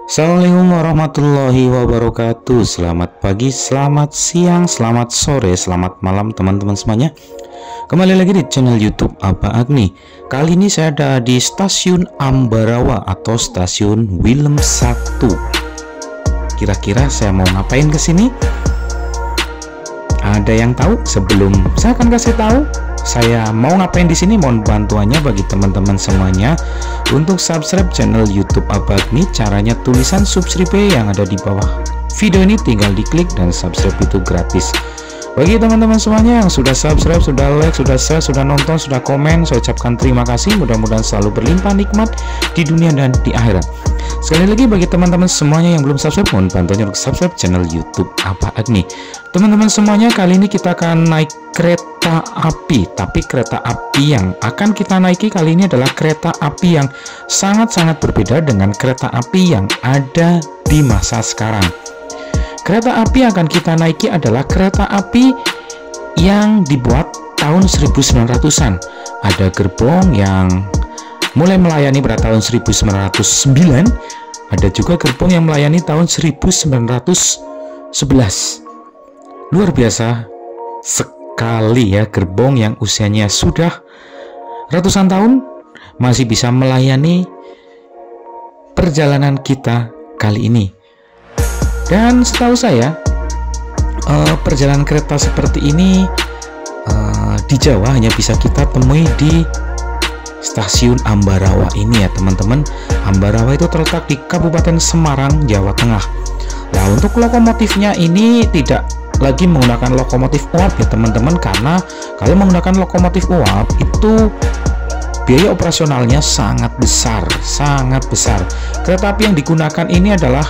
Assalamualaikum warahmatullahi wabarakatuh. Selamat pagi, selamat siang, selamat sore, selamat malam teman-teman semuanya. Kembali lagi di channel YouTube Abah Agni. Kali ini saya ada di stasiun Ambarawa atau stasiun Willem 1. Kira-kira saya mau ngapain ke sini? Ada yang tahu? Sebelum saya akan kasih tahu saya mau ngapain di sini, mohon bantuannya bagi teman-teman semuanya untuk subscribe channel YouTube Abah Agni. Caranya tulisan subscribe yang ada di bawah video ini, tinggal diklik dan subscribe itu gratis. Bagi teman-teman semuanya yang sudah subscribe, sudah like, sudah share, sudah nonton, sudah komen, saya ucapkan terima kasih. Mudah-mudahan selalu berlimpah nikmat di dunia dan di akhirat. Sekali lagi bagi teman-teman semuanya yang belum subscribe, mohon bantuannya untuk subscribe channel YouTube Abah Agni. Teman-teman semuanya, kali ini kita akan naik kereta api, tapi kereta api yang akan kita naiki kali ini adalah kereta api yang sangat-sangat berbeda dengan kereta api yang ada di masa sekarang. Kereta api yang akan kita naiki adalah kereta api yang dibuat tahun 1900-an. Ada gerbong yang mulai melayani pada tahun 1909, ada juga gerbong yang melayani tahun 1911. Luar biasa sekali ya, gerbong yang usianya sudah ratusan tahun masih bisa melayani perjalanan kita kali ini. Dan setahu saya perjalanan kereta seperti ini di Jawa hanya bisa kita temui di stasiun Ambarawa ini ya teman-teman. Ambarawa itu terletak di Kabupaten Semarang, Jawa Tengah. Nah, untuk lokomotifnya ini tidak lagi menggunakan lokomotif uap ya teman-teman, karena kalau menggunakan lokomotif uap itu biaya operasionalnya sangat besar. Kereta api yang digunakan ini adalah,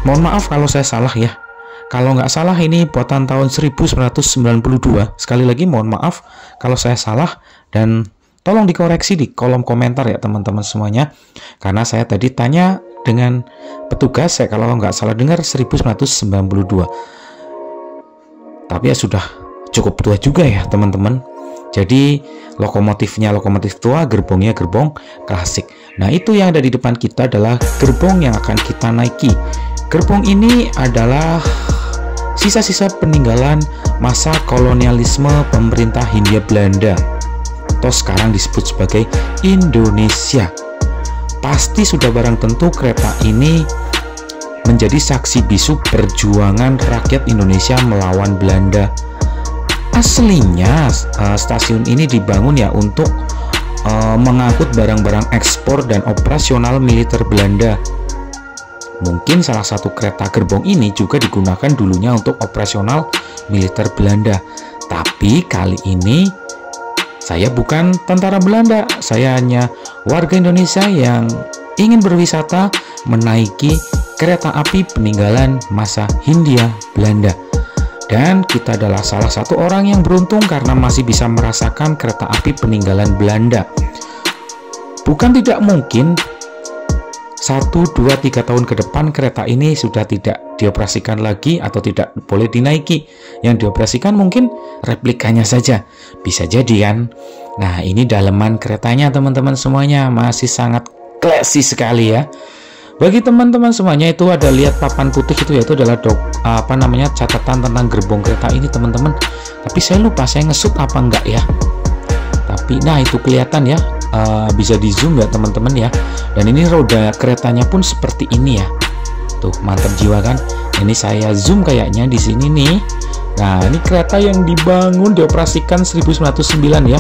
mohon maaf kalau saya salah ya, kalau nggak salah ini buatan tahun 1992. Sekali lagi mohon maaf kalau saya salah, dan tolong dikoreksi di kolom komentar ya teman-teman semuanya, karena saya tadi tanya dengan petugas, saya kalau nggak salah dengar 1992. Tapi ya sudah cukup tua juga ya teman-teman. Jadi lokomotifnya lokomotif tua, gerbongnya gerbong klasik. Nah, itu yang ada di depan kita adalah gerbong yang akan kita naiki. Gerbong ini adalah sisa-sisa peninggalan masa kolonialisme pemerintah Hindia Belanda, atau sekarang disebut sebagai Indonesia. Pasti sudah barang tentu kereta ini menjadi saksi bisu perjuangan rakyat Indonesia melawan Belanda. Aslinya stasiun ini dibangun ya untuk mengangkut barang-barang ekspor dan operasional militer Belanda. Mungkin salah satu kereta gerbong ini juga digunakan dulunya untuk operasional militer Belanda. Tapi kali ini saya bukan tentara Belanda, saya hanya warga Indonesia yang ingin berwisata menaiki kereta api peninggalan masa Hindia Belanda. Dan kita adalah salah satu orang yang beruntung karena masih bisa merasakan kereta api peninggalan Belanda. Bukan tidak mungkin 1, 2, 3 tahun ke depan kereta ini sudah tidak dioperasikan lagi atau tidak boleh dinaiki. Yang dioperasikan mungkin replikanya saja, bisa jadi kan. Nah, ini daleman keretanya teman-teman semuanya masih sangat classy sekali ya. Bagi teman-teman semuanya, itu ada lihat papan putih itu, yaitu adalah catatan tentang gerbong kereta ini teman-teman. Tapi saya lupa saya nge-shoot apa enggak ya. Tapi nah itu kelihatan ya, bisa di zoom ya teman-teman ya. Dan ini roda keretanya pun seperti ini ya. Tuh mantap jiwa kan. Ini saya zoom kayaknya di sini nih. Nah, ini kereta yang dibangun dioperasikan 1909 ya.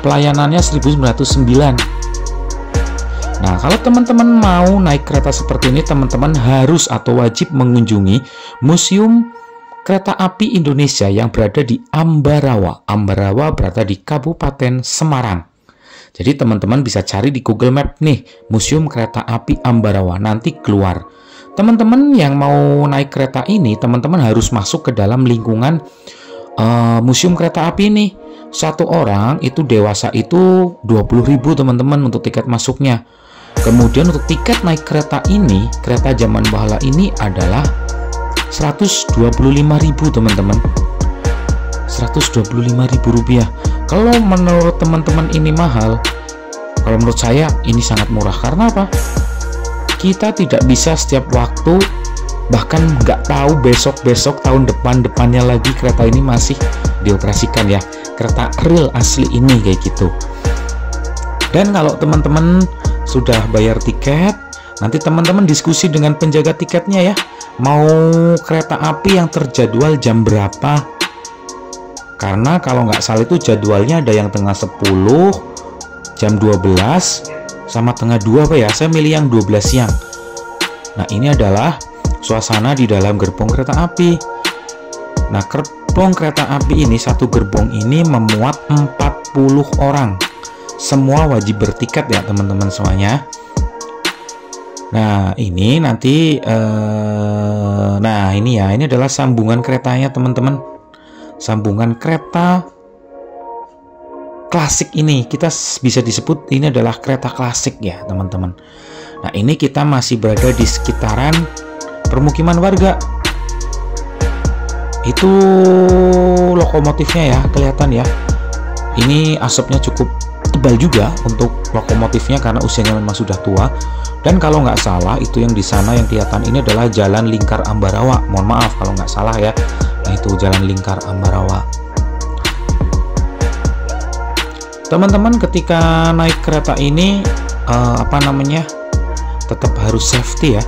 Pelayanannya 1909. Nah, kalau teman-teman mau naik kereta seperti ini, teman-teman harus atau wajib mengunjungi Museum Kereta Api Indonesia yang berada di Ambarawa. Ambarawa berada di Kabupaten Semarang. Jadi teman-teman bisa cari di Google Map nih, Museum Kereta Api Ambarawa, nanti keluar. Teman-teman yang mau naik kereta ini, teman-teman harus masuk ke dalam lingkungan Museum Kereta Api ini. Satu orang itu dewasa itu 20.000 teman-teman untuk tiket masuknya. Kemudian untuk tiket naik kereta ini, kereta zaman bahala ini adalah 125.000 teman-teman. 125.000 rupiah. Kalau menurut teman-teman ini mahal, kalau menurut saya ini sangat murah. Karena apa? kita tidak bisa setiap waktu, bahkan nggak tahu besok-besok, tahun depannya lagi kereta ini masih dioperasikan ya. Kereta real asli ini kayak gitu. Dan kalau teman-teman sudah bayar tiket, nanti teman-teman diskusi dengan penjaga tiketnya ya, mau kereta api yang terjadwal jam berapa. Karena kalau nggak salah itu jadwalnya ada yang tengah 10, jam 12, sama tengah 2 apa ya, saya milih yang 12 siang. Nah, ini adalah suasana di dalam gerbong kereta api. Nah, gerbong kereta api ini, satu gerbong ini memuat 40 orang. Semua wajib bertiket ya teman-teman semuanya. Nah, ini nanti nah ini ya, ini adalah sambungan keretanya teman-teman. Sambungan kereta klasik ini, kita bisa disebut ini adalah kereta klasik ya teman-teman. Nah, ini kita masih berada di sekitaran permukiman warga. Itu lokomotifnya ya, kelihatan ya. Ini asapnya cukup tebal juga untuk lokomotifnya karena usianya memang sudah tua. Dan kalau nggak salah itu yang di sana yang kelihatan ini adalah Jalan Lingkar Ambarawa. Mohon maaf kalau nggak salah ya. Nah, itu Jalan Lingkar Ambarawa. Teman-teman ketika naik kereta ini tetap harus safety ya.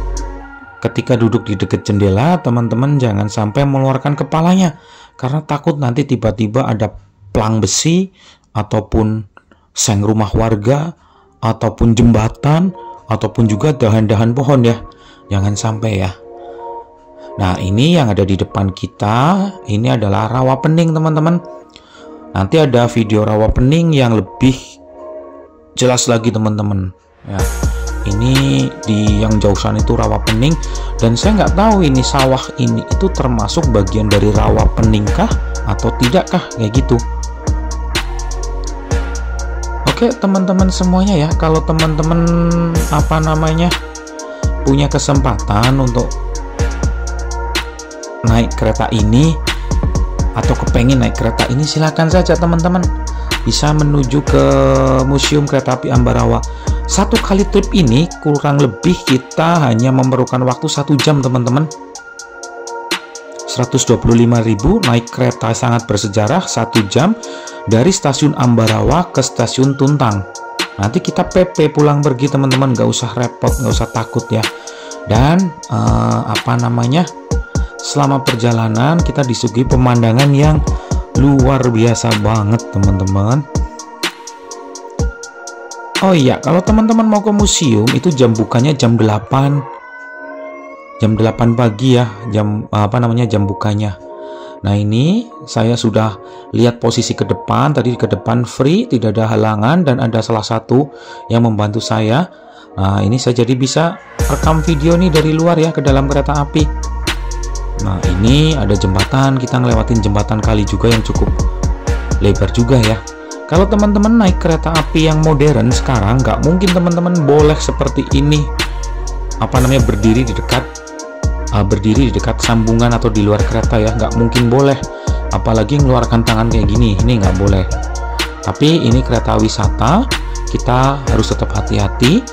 Ketika duduk di dekat jendela, teman-teman jangan sampai mengeluarkan kepalanya karena takut nanti tiba-tiba ada pelang besi ataupun seng rumah warga ataupun jembatan ataupun juga dahan-dahan pohon ya. Jangan sampai ya. Nah, ini yang ada di depan kita ini adalah Rawapening teman-teman. Nanti ada video Rawapening yang lebih jelas lagi teman-teman ya. Ini di yang jauh sana itu Rawapening, dan saya nggak tahu ini sawah ini itu termasuk bagian dari Rawapening kah atau tidak kah kayak gitu. Oke teman-teman semuanya ya, kalau teman-teman punya kesempatan untuk naik kereta ini atau kepengen naik kereta ini, silakan saja teman-teman bisa menuju ke Museum Kereta Api Ambarawa. Satu kali trip ini kurang lebih kita hanya memerlukan waktu 1 jam teman-teman. 125.000 naik kereta sangat bersejarah 1 jam dari stasiun Ambarawa ke stasiun Tuntang. Nanti kita PP pulang pergi teman-teman, nggak usah repot, nggak usah takut ya. Dan selama perjalanan kita disuguhi pemandangan yang luar biasa banget teman-teman. Oh iya, kalau teman-teman mau ke museum itu jam bukanya jam 8 pagi ya, jam bukanya. Nah, ini saya sudah lihat posisi ke depan, tadi ke depan free, tidak ada halangan, dan ada salah satu yang membantu saya. Nah, ini saya jadi bisa rekam video nih dari luar ya ke dalam kereta api. Nah, ini ada jembatan, kita ngelewatin jembatan kali juga yang cukup lebar juga ya. Kalau teman-teman naik kereta api yang modern sekarang, nggak mungkin teman-teman boleh seperti ini, berdiri di dekat sambungan atau di luar kereta ya, nggak mungkin boleh. Apalagi mengeluarkan tangan kayak gini, ini nggak boleh. Tapi ini kereta wisata, kita harus tetap hati-hati.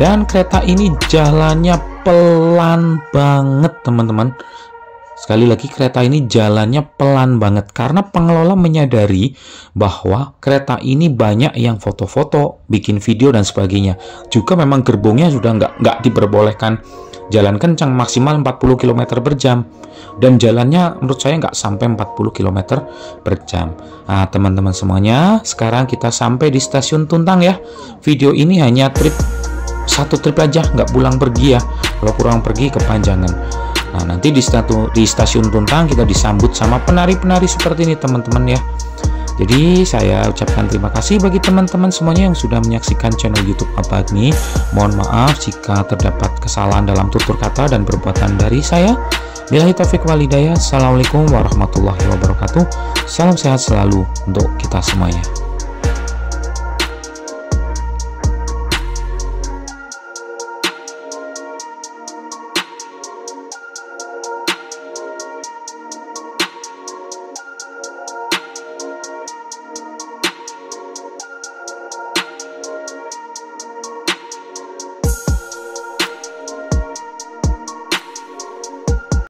Dan kereta ini jalannya pelan banget teman-teman. Sekali lagi, kereta ini jalannya pelan banget karena pengelola menyadari bahwa kereta ini banyak yang foto-foto, bikin video dan sebagainya. Juga memang gerbongnya sudah nggak diperbolehkan jalan kencang, maksimal 40 km per jam. Dan jalannya menurut saya nggak sampai 40 km per jam. Nah teman-teman semuanya, sekarang kita sampai di stasiun Tuntang ya. Video ini hanya satu trip aja, nggak pulang pergi ya. Kalau pulang pergi kepanjangan. Nah, nanti di stasiun Tuntang kita disambut sama penari-penari seperti ini teman-teman ya. Jadi saya ucapkan terima kasih bagi teman-teman semuanya yang sudah menyaksikan channel YouTube Abagni. Mohon maaf jika terdapat kesalahan dalam tutur kata dan perbuatan dari saya. Billahi taufiq wal hidayah. Assalamualaikum warahmatullahi wabarakatuh. Salam sehat selalu untuk kita semuanya.